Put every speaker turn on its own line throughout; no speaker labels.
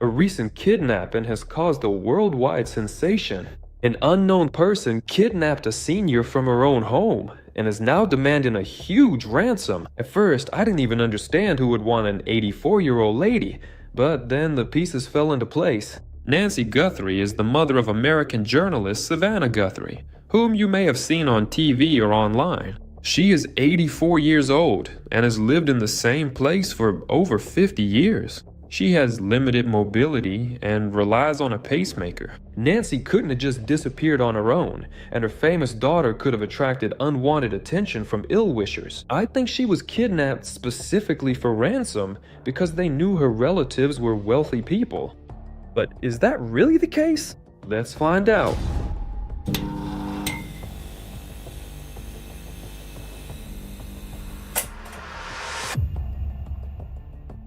A recent kidnapping has caused a worldwide sensation. An unknown person kidnapped a senior from her own home and is now demanding a huge ransom. At first, I didn't even understand who would want an 84-year-old lady, but then the pieces fell into place. Nancy Guthrie is the mother of American journalist Savannah Guthrie, whom you may have seen on TV or online. She is 84 years old and has lived in the same place for over 50 years. She has limited mobility and relies on a pacemaker. Nancy couldn't have just disappeared on her own, and her famous daughter could have attracted unwanted attention from ill-wishers. I think she was kidnapped specifically for ransom because they knew her relatives were wealthy people. But is that really the case? Let's find out.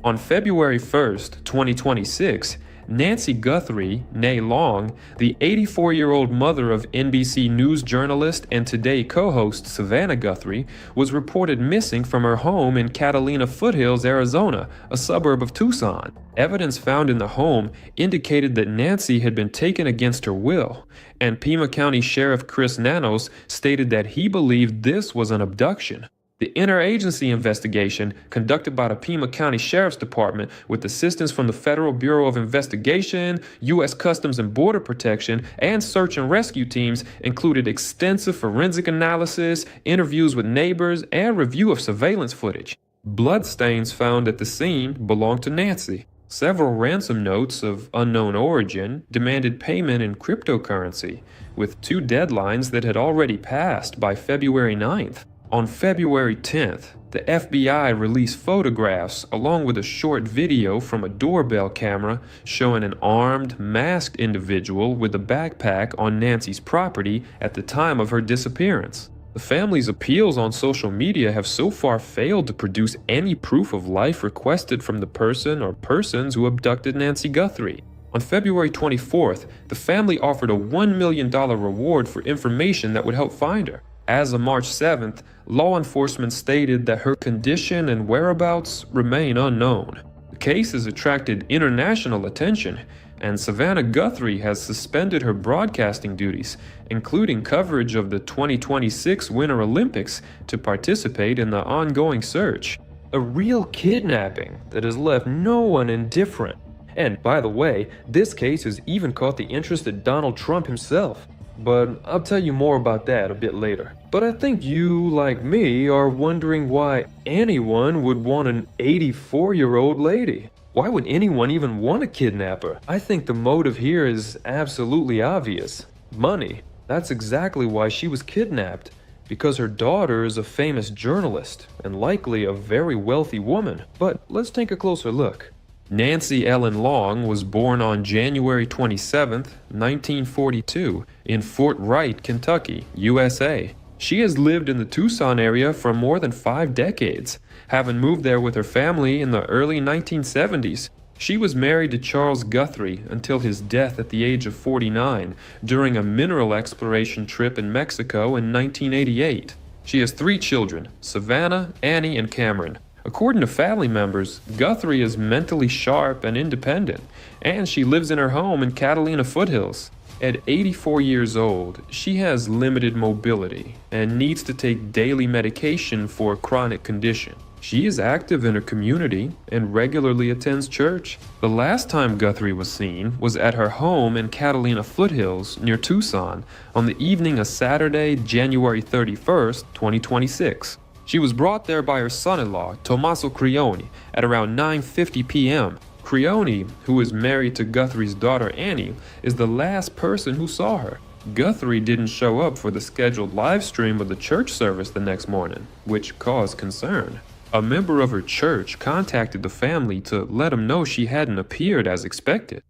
On February 1st, 2026, Nancy Guthrie, née Long, the 84-year-old mother of NBC News journalist and Today co-host Savannah Guthrie, was reported missing from her home in Catalina Foothills, Arizona, a suburb of Tucson. Evidence found in the home indicated that Nancy had been taken against her will, and Pima County Sheriff Chris Nanos stated that he believed this was an abduction. The interagency investigation, conducted by the Pima County Sheriff's Department with assistance from the Federal Bureau of Investigation, U.S. Customs and Border Protection, and search and rescue teams, included extensive forensic analysis, interviews with neighbors, and review of surveillance footage. Bloodstains found at the scene belonged to Nancy. Several ransom notes of unknown origin demanded payment in cryptocurrency, with two deadlines that had already passed by February 9th. On February 10th, the FBI released photographs along with a short video from a doorbell camera showing an armed, masked individual with a backpack on Nancy's property at the time of her disappearance. The family's appeals on social media have so far failed to produce any proof of life requested from the person or persons who abducted Nancy Guthrie. On February 24th, the family offered a $1 million reward for information that would help find her. As of March 7th, law enforcement stated that her condition and whereabouts remain unknown. The case has attracted international attention, and Savannah Guthrie has suspended her broadcasting duties, including coverage of the 2026 Winter Olympics, to participate in the ongoing search. A real kidnapping that has left no one indifferent. And by the way, this case has even caught the interest of Donald Trump himself. But I'll tell you more about that a bit later. But I think you, like me, are wondering why anyone would want an 84-year-old lady. Why would anyone even want to kidnap her? I think the motive here is absolutely obvious. Money. That's exactly why she was kidnapped. Because her daughter is a famous journalist, and likely a very wealthy woman. But let's take a closer look. Nancy Ellen Long was born on January 27, 1942, in Fort Wright, Kentucky, USA. She has lived in the Tucson area for more than 5 decades, having moved there with her family in the early 1970s. She was married to Charles Guthrie until his death at the age of 49 during a mineral exploration trip in Mexico in 1988. She has 3 children, Savannah, Annie, and Cameron. According to family members, Guthrie is mentally sharp and independent, and she lives in her home in Catalina Foothills. At 84 years old, she has limited mobility and needs to take daily medication for a chronic condition. She is active in her community and regularly attends church. The last time Guthrie was seen was at her home in Catalina Foothills near Tucson on the evening of Saturday, January 31st, 2026. She was brought there by her son-in-law, Tommaso Creoni, at around 9:50 p.m. Creoni, who is married to Guthrie's daughter Annie, is the last person who saw her. Guthrie didn't show up for the scheduled live stream of the church service the next morning, which caused concern. A member of her church contacted the family to let them know she hadn't appeared as expected.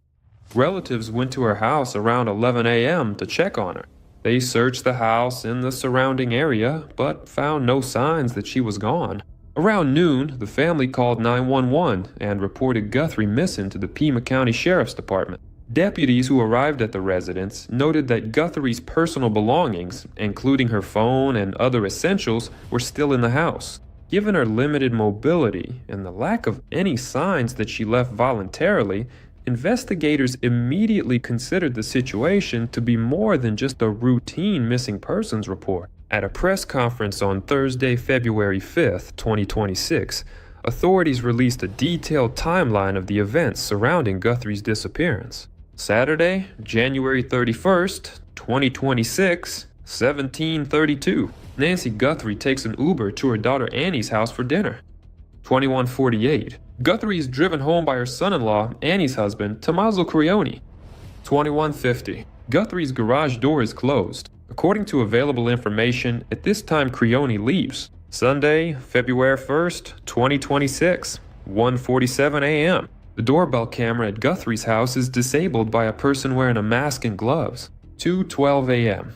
Relatives went to her house around 11 a.m. to check on her. They searched the house and the surrounding area, but found no signs that she was gone. Around noon, the family called 911 and reported Guthrie missing to the Pima County Sheriff's Department. Deputies who arrived at the residence noted that Guthrie's personal belongings, including her phone and other essentials, were still in the house. Given her limited mobility and the lack of any signs that she left voluntarily, Investigators immediately considered the situation to be more than just a routine missing persons report. At a press conference on Thursday, February 5th, 2026, authorities released a detailed timeline of the events surrounding Guthrie's disappearance. Saturday, January 31st, 2026, 17:32. Nancy Guthrie takes an Uber to her daughter Annie's house for dinner. 21:48. Guthrie is driven home by her son-in-law, Annie's husband, Tommaso Crioni. 21:50. Guthrie's garage door is closed. According to available information, at this time Crioni leaves. Sunday, February 1st, 2026, 1:47 a.m. The doorbell camera at Guthrie's house is disabled by a person wearing a mask and gloves. 2:12 a.m.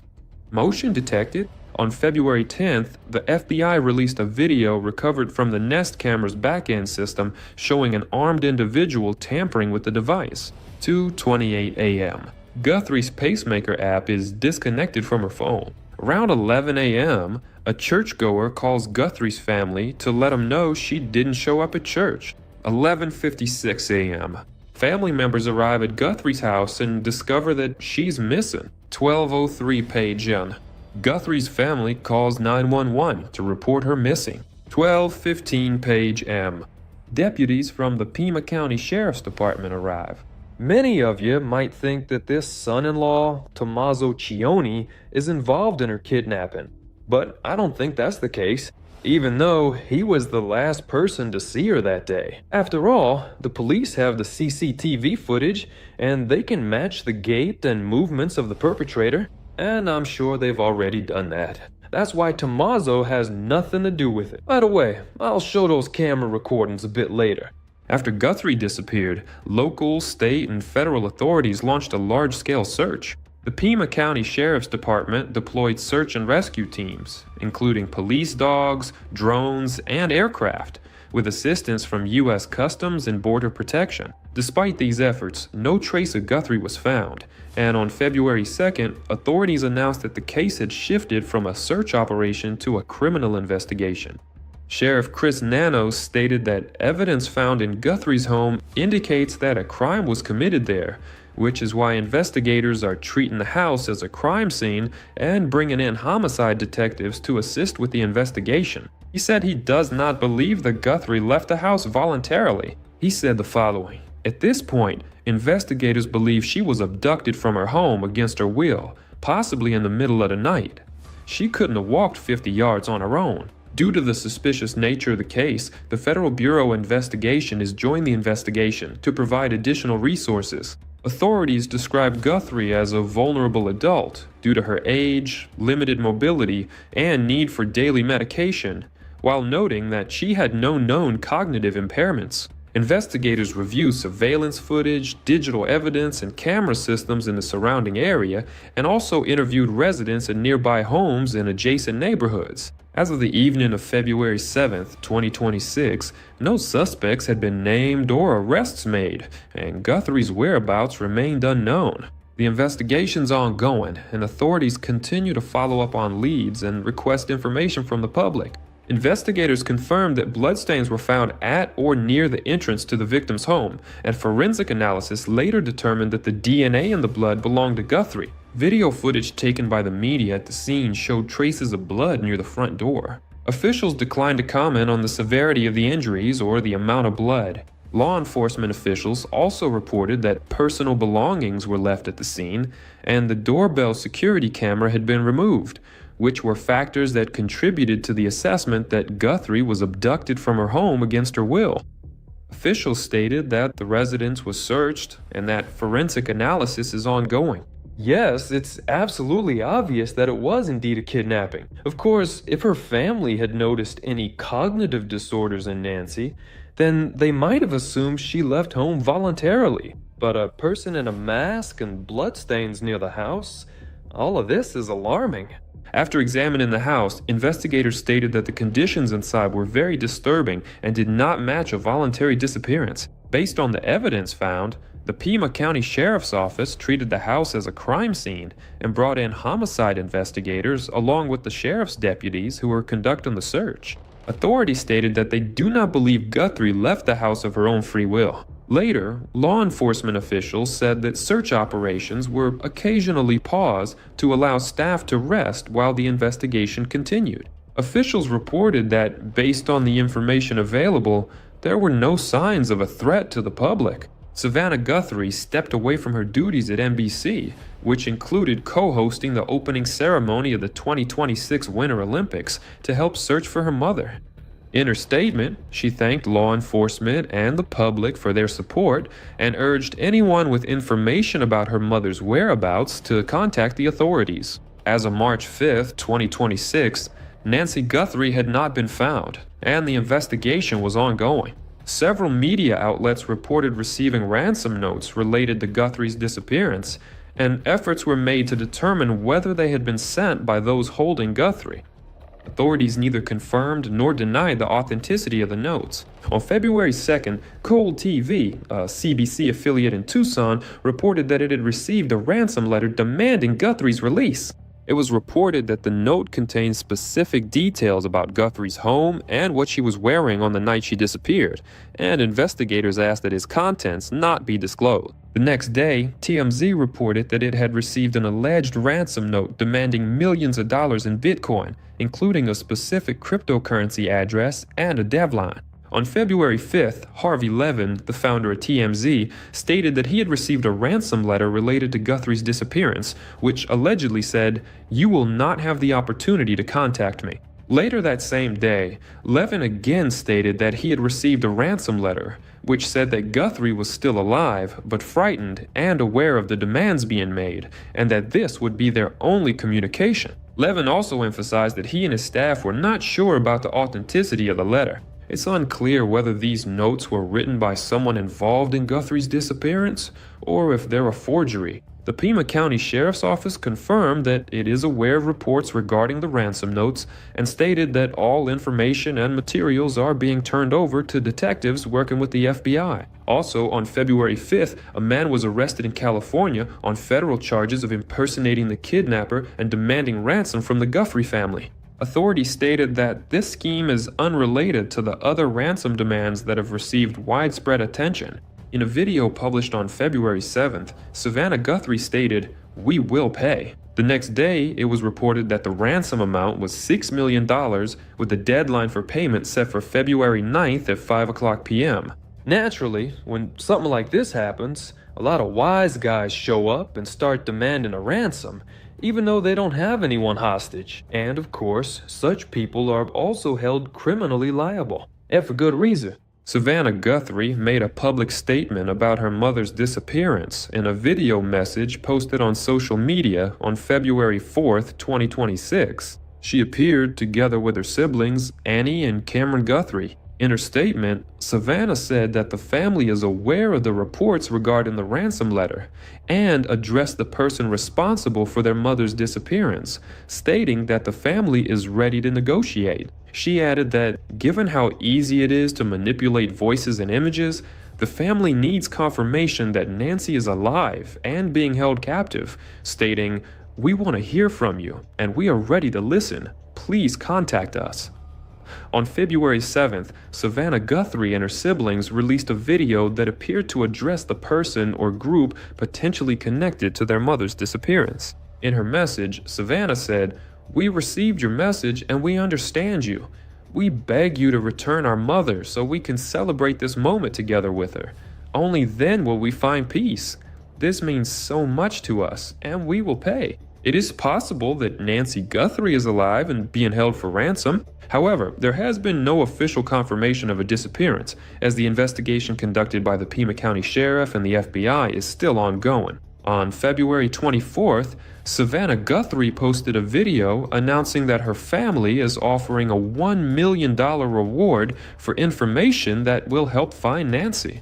Motion detected. On February 10th, the FBI released a video recovered from the Nest camera's back-end system showing an armed individual tampering with the device. 2:28 a.m. Guthrie's pacemaker app is disconnected from her phone. Around 11 a.m., a churchgoer calls Guthrie's family to let them know she didn't show up at church. 11:56 a.m. Family members arrive at Guthrie's house and discover that she's missing. 12:03 p.m. Guthrie's family calls 911 to report her missing. 12:15 p.m. Deputies from the Pima County Sheriff's Department arrive. Many of you might think that this son-in-law, Tommaso Crioni, is involved in her kidnapping, but I don't think that's the case, even though he was the last person to see her that day. After all, the police have the CCTV footage, and they can match the gait and movements of the perpetrator. And I'm sure they've already done that. That's why Tommaso has nothing to do with it. By the way, I'll show those camera recordings a bit later. After Guthrie disappeared, local, state, and federal authorities launched a large-scale search. The Pima County Sheriff's Department deployed search and rescue teams, including police dogs, drones, and aircraft, with assistance from U.S. Customs and Border Protection. Despite these efforts, no trace of Guthrie was found, and on February 2nd, authorities announced that the case had shifted from a search operation to a criminal investigation. Sheriff Chris Nanos stated that evidence found in Guthrie's home indicates that a crime was committed there, which is why investigators are treating the house as a crime scene and bringing in homicide detectives to assist with the investigation. He said he does not believe that Guthrie left the house voluntarily. He said the following: "At this point, investigators believe she was abducted from her home against her will, possibly in the middle of the night. She couldn't have walked 50 yards on her own. Due to the suspicious nature of the case, the Federal Bureau of Investigation has joined the investigation to provide additional resources." Authorities described Guthrie as a vulnerable adult due to her age, limited mobility, and need for daily medication, while noting that she had no known cognitive impairments. Investigators reviewed surveillance footage, digital evidence, and camera systems in the surrounding area, and also interviewed residents in nearby homes and adjacent neighborhoods. As of the evening of February 7th, 2026, no suspects had been named or arrests made, and Guthrie's whereabouts remained unknown. The investigation's ongoing, and authorities continue to follow up on leads and request information from the public. Investigators confirmed that bloodstains were found at or near the entrance to the victim's home, and forensic analysis later determined that the DNA in the blood belonged to Guthrie. Video footage taken by the media at the scene showed traces of blood near the front door. Officials declined to comment on the severity of the injuries or the amount of blood. Law enforcement officials also reported that personal belongings were left at the scene, and the doorbell security camera had been removed, which were factors that contributed to the assessment that Guthrie was abducted from her home against her will. Officials stated that the residence was searched and that forensic analysis is ongoing. Yes, it's absolutely obvious that it was indeed a kidnapping. Of course, if her family had noticed any cognitive disorders in Nancy, then they might have assumed she left home voluntarily. But a person in a mask and bloodstains near the house, all of this is alarming. After examining the house, investigators stated that the conditions inside were very disturbing and did not match a voluntary disappearance. Based on the evidence found, the Pima County Sheriff's Office treated the house as a crime scene and brought in homicide investigators along with the sheriff's deputies who were conducting the search. Authorities stated that they do not believe Guthrie left the house of her own free will. Later, law enforcement officials said that search operations were occasionally paused to allow staff to rest while the investigation continued. Officials reported that, based on the information available, there were no signs of a threat to the public. Savannah Guthrie stepped away from her duties at NBC, which included co-hosting the opening ceremony of the 2026 Winter Olympics, to help search for her mother. In her statement, she thanked law enforcement and the public for their support and urged anyone with information about her mother's whereabouts to contact the authorities. As of March 5, 2026, Nancy Guthrie had not been found, and the investigation was ongoing. Several media outlets reported receiving ransom notes related to Guthrie's disappearance, and efforts were made to determine whether they had been sent by those holding Guthrie. Authorities neither confirmed nor denied the authenticity of the notes. On February 2nd, Cold TV, a CBC affiliate in Tucson, reported that it had received a ransom letter demanding Guthrie's release. It was reported that the note contained specific details about Guthrie's home and what she was wearing on the night she disappeared, and investigators asked that its contents not be disclosed. The next day, TMZ reported that it had received an alleged ransom note demanding millions of dollars in Bitcoin, including a specific cryptocurrency address and a deadline. On February 5th, Harvey Levin, the founder of TMZ, stated that he had received a ransom letter related to Guthrie's disappearance, which allegedly said, "You will not have the opportunity to contact me." Later that same day, Levin again stated that he had received a ransom letter, which said that Guthrie was still alive, but frightened and aware of the demands being made, and that this would be their only communication. Levin also emphasized that he and his staff were not sure about the authenticity of the letter. It's unclear whether these notes were written by someone involved in Guthrie's disappearance, or if they're a forgery. The Pima County Sheriff's Office confirmed that it is aware of reports regarding the ransom notes and stated that all information and materials are being turned over to detectives working with the FBI. Also, on February 5th, a man was arrested in California on federal charges of impersonating the kidnapper and demanding ransom from the Guthrie family. Authorities stated that this scheme is unrelated to the other ransom demands that have received widespread attention. In a video published on February 7th, Savannah Guthrie stated, "We will pay." The next day, it was reported that the ransom amount was $6 million, with the deadline for payment set for February 9th at 5 p.m. Naturally, when something like this happens, a lot of wise guys show up and start demanding a ransom, even though they don't have anyone hostage. And of course, such people are also held criminally liable, and for good reason. Savannah Guthrie made a public statement about her mother's disappearance in a video message posted on social media on February 4th, 2026. She appeared together with her siblings, Annie and Cameron Guthrie. In her statement, Savannah said that the family is aware of the reports regarding the ransom letter and addressed the person responsible for their mother's disappearance, stating that the family is ready to negotiate. She added that, given how easy it is to manipulate voices and images, the family needs confirmation that Nancy is alive and being held captive, stating, "We want to hear from you, and we are ready to listen. Please contact us." On February 7th, Savannah Guthrie and her siblings released a video that appeared to address the person or group potentially connected to their mother's disappearance. In her message, Savannah said, "We received your message and we understand you. We beg you to return our mother so we can celebrate this moment together with her. Only then will we find peace. This means so much to us, and we will pay." It is possible that Nancy Guthrie is alive and being held for ransom. However, there has been no official confirmation of a disappearance, as the investigation conducted by the Pima County Sheriff and the FBI is still ongoing. On February 24th, Savannah Guthrie posted a video announcing that her family is offering a $1 million reward for information that will help find Nancy.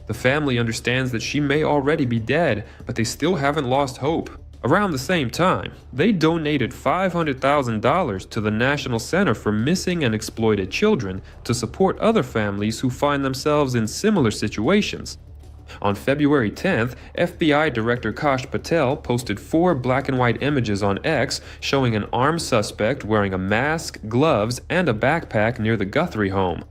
The family understands that she may already be dead, but they still haven't lost hope. Around the same time, they donated $500,000 to the National Center for Missing and Exploited Children to support other families who find themselves in similar situations. On February 10th, FBI Director Kash Patel posted 4 black and white images on X showing an armed suspect wearing a mask, gloves, and a backpack near the Guthrie home.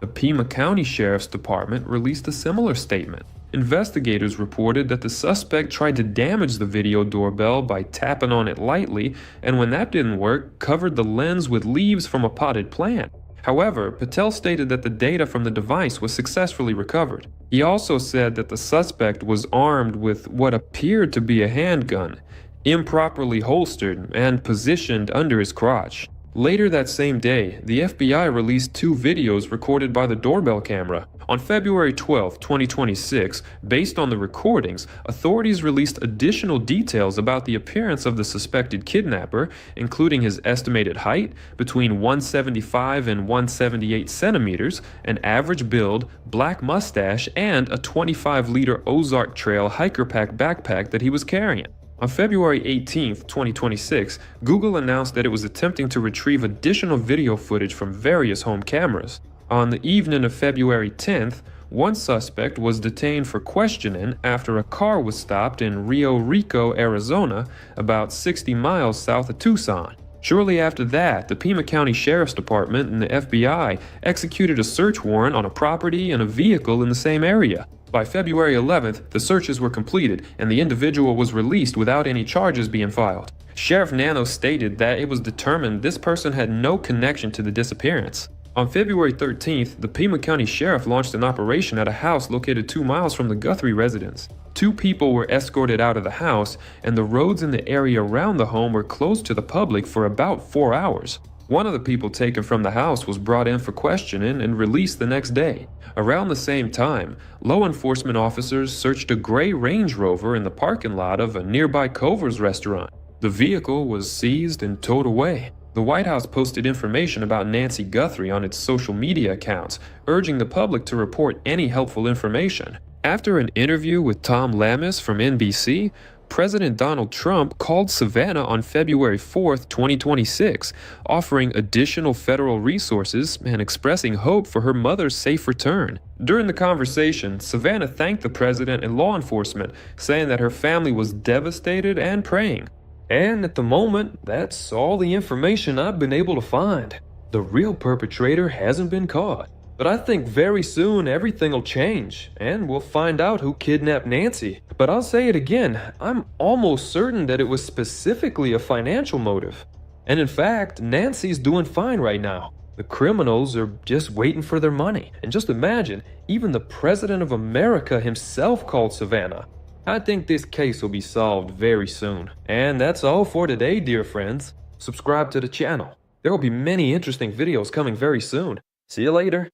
The Pima County Sheriff's Department released a similar statement. Investigators reported that the suspect tried to damage the video doorbell by tapping on it lightly, and when that didn't work, covered the lens with leaves from a potted plant. However, Patel stated that the data from the device was successfully recovered. He also said that the suspect was armed with what appeared to be a handgun, improperly holstered and positioned under his crotch. Later that same day, the FBI released 2 videos recorded by the doorbell camera. On February 12, 2026, based on the recordings, authorities released additional details about the appearance of the suspected kidnapper, including his estimated height, between 175 and 178 centimeters, an average build, black mustache, and a 25-liter Ozark Trail hiker pack backpack that he was carrying. On February 18, 2026, Google announced that it was attempting to retrieve additional video footage from various home cameras. On the evening of February 10th, one suspect was detained for questioning after a car was stopped in Rio Rico, Arizona, about 60 miles south of Tucson. Shortly after that, the Pima County Sheriff's Department and the FBI executed a search warrant on a property and a vehicle in the same area. By February 11th, the searches were completed and the individual was released without any charges being filed. Sheriff Nano stated that it was determined this person had no connection to the disappearance. On February 13th, the Pima County Sheriff launched an operation at a house located 2 miles from the Guthrie residence. 2 people were escorted out of the house, and the roads in the area around the home were closed to the public for about 4 hours. One of the people taken from the house was brought in for questioning and released the next day. Around the same time, law enforcement officers searched a gray Range Rover in the parking lot of a nearby Culver's restaurant. The vehicle was seized and towed away. The White House posted information about Nancy Guthrie on its social media accounts, urging the public to report any helpful information. After an interview with Tom Lamis from NBC, President Donald Trump called Savannah on February 4, 2026, offering additional federal resources and expressing hope for her mother's safe return. During the conversation, Savannah thanked the president and law enforcement, saying that her family was devastated and praying. And at the moment, that's all the information I've been able to find. The real perpetrator hasn't been caught. But I think very soon everything will change, and we'll find out who kidnapped Nancy. But I'll say it again, I'm almost certain that it was specifically a financial motive. And in fact, Nancy's doing fine right now. The criminals are just waiting for their money. And just imagine, even the President of America himself called Savannah. I think this case will be solved very soon. And that's all for today, dear friends. Subscribe to the channel. There will be many interesting videos coming very soon. See you later.